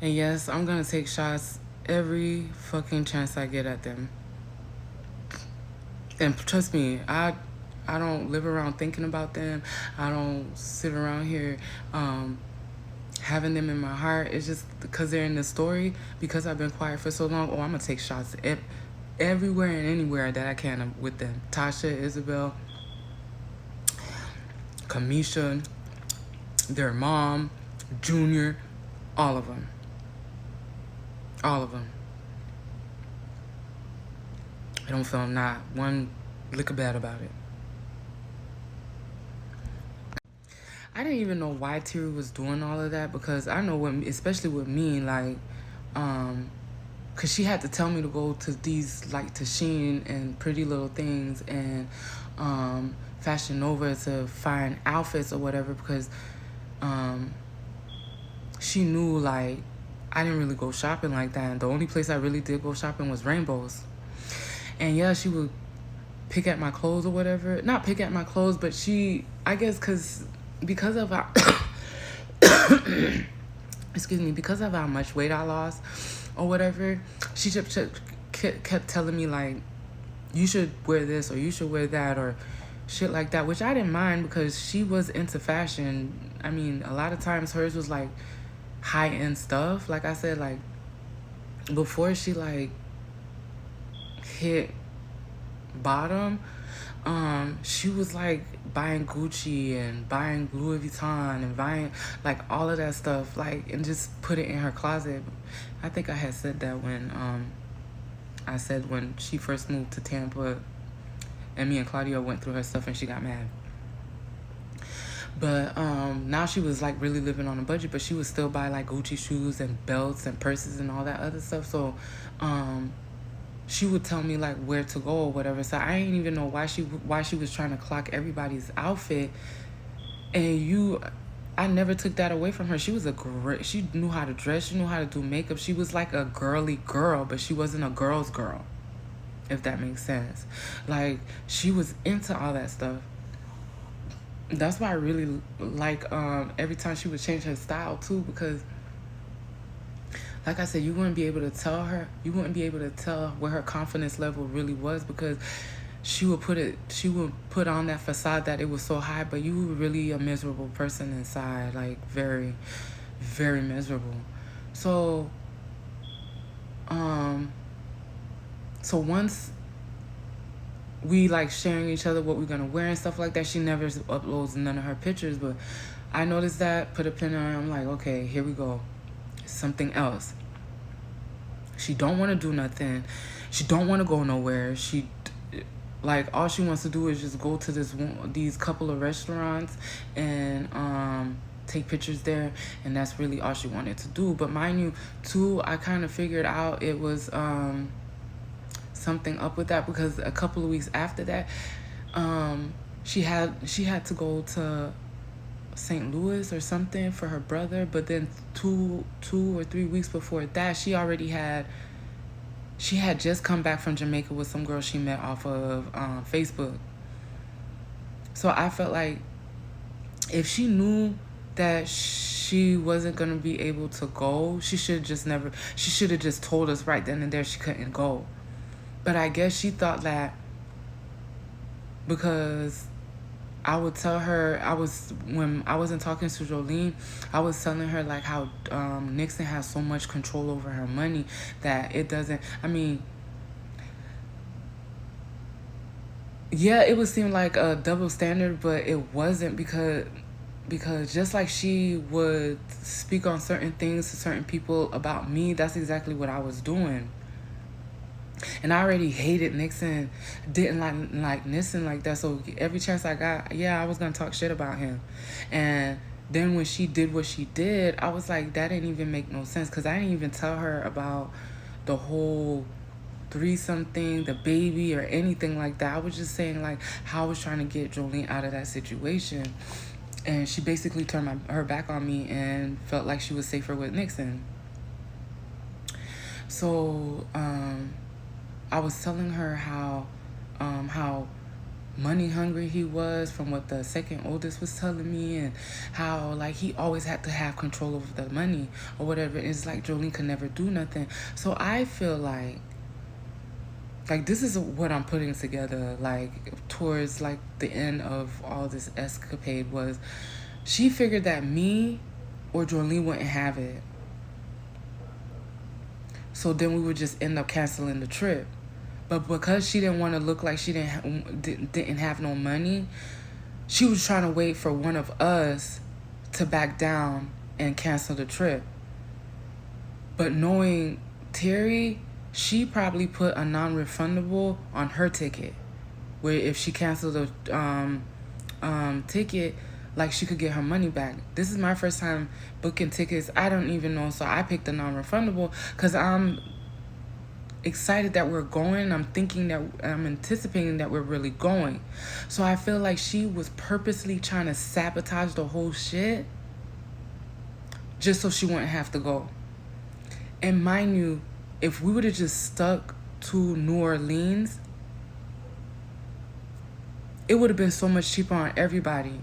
And yes, I'm gonna take shots every fucking chance I get at them. And trust me, I don't live around thinking about them. I don't sit around here having them in my heart. It's just because they're in the story, because I've been quiet for so long. Oh, I'm gonna take shots everywhere and anywhere that I can with them. Tasha, Isabel, Kamisha, their mom, Junior, all of them. All of them. I don't feel not one lick of bad about it. I didn't even know why H3ll was doing all of that, because I know when, especially with me, like, cause she had to tell me to go to these like to Shein and Pretty Little Things and Fashion Nova to find outfits or whatever, because she knew like I didn't really go shopping like that. And the only place I really did go shopping was Rainbows. And yeah, she would pick at my clothes or whatever. Not pick at my clothes, but I guess because of how excuse me, because of how much weight I lost or whatever, she kept telling me like, you should wear this or you should wear that or shit like that, which I didn't mind because she was into fashion. I mean, a lot of times hers was like high-end stuff. Like I said, like before she like hit bottom, she was like buying Gucci and buying Louis Vuitton and buying like all of that stuff, like, and just put it in her closet. I think I had said that when I said when she first moved to Tampa and me and Claudia went through her stuff and she got mad. But now she was like really living on a budget, but she would still buy like Gucci shoes and belts and purses and all that other stuff. So she would tell me like where to go or whatever. So I didn't even know why she was trying to clock everybody's outfit. And I never took that away from her. She was she knew how to dress. She knew how to do makeup. She was like a girly girl, but she wasn't a girl's girl, if that makes sense. Like, she was into all that stuff. That's why I really like every time she would change her style too, because like I said, you wouldn't be able to tell where her confidence level really was, because she would put on that facade that it was so high, but you were really a miserable person inside, like very, very miserable. So once we like sharing each other what we're gonna wear and stuff like that, she never uploads none of her pictures. But I noticed that, put a pin on her. I'm like, okay, here we go. Something else. She don't want to do nothing. She don't want to go nowhere. She like, all she wants to do is just go to these couple of restaurants and take pictures there, and that's really all she wanted to do. But mind you, too, I kind of figured out it was something up with that, because a couple of weeks after that, she had to go to St. Louis or something for her brother. But then 2 or 3 weeks before that, she had just come back from Jamaica with some girl she met off of Facebook. So I felt like if she knew that she wasn't gonna be able to go, she should have just told us right then and there she couldn't go. But I guess she thought that because I would tell her, when I wasn't talking to Jolene, I was telling her like how Nixon has so much control over her money that it doesn't, I mean, yeah, it would seem like a double standard, but it wasn't, because just like she would speak on certain things to certain people about me, that's exactly what I was doing. And I already hated Nixon, didn't like Nixon like that. So every chance I got, yeah, I was going to talk shit about him. And then when she did what she did, I was like, that didn't even make no sense, because I didn't even tell her about the whole threesome thing, the baby, or anything like that. I was just saying like how I was trying to get Jolene out of that situation. And she basically turned her back on me and felt like she was safer with Nixon. So I was telling her how money hungry he was, from what the second oldest was telling me, and how like he always had to have control over the money or whatever. It's like Jolene could never do nothing. So I feel like this is what I'm putting together, like towards like the end of all this escapade, was she figured that me or Jolene wouldn't have it. So then we would just end up canceling the trip. But because she didn't want to look like she didn't have no money, she was trying to wait for one of us to back down and cancel the trip. But knowing Terry, she probably put a non-refundable on her ticket, where if she canceled the ticket, like she could get her money back. This is my first time booking tickets. I don't even know, so I picked the non-refundable because I'm excited that we're going. I'm anticipating that we're really going. So I feel like she was purposely trying to sabotage the whole shit just so she wouldn't have to go. And mind you, if we would have just stuck to New Orleans, it would have been so much cheaper on everybody.